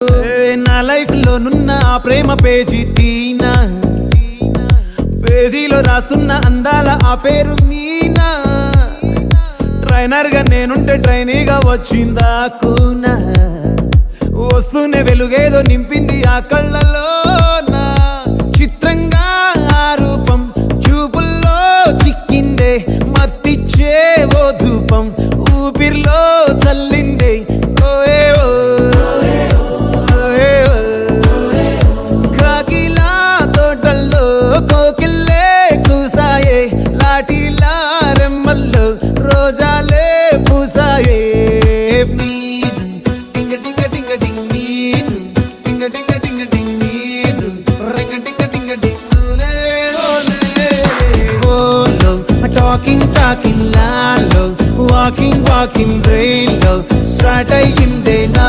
నా లైఫ్ లో నున్న ఆ ప్రేమ పేజీ తీనా, పేజీలో రాసున్న అందాల ఆ పేరు మీనా. ట్రైనర్ గా నేనుంటే ట్రైనీగా వచ్చిందా కూనా, వస్తూనే వెలుగేదో నింపింది ఆ కళ్ళలో. చిత్రంగా ఆ రూపం చూపుల్లో చిక్కిందే, మత్తిచ్చే ఓ ధూపం ఊపిరిలో చల్లిందే. కాకిలా తోటల్లో కోకిల్లే కూసాయే, లాఠీలా రెమ్మల్లో రోజాలే పూసాయే. టింగ టింగ టింగ టింగ్ నీరు, టింగ టింగ టింగ టింగ్ నీరు, రింగ టింగ టింగ టింగ్ ఓలో. టాకింగ్ టాకింగ్ లాలో, వాకింగ్ వాకింగ్ రైల్లో స్టార్ట్ అయ్యిందే నా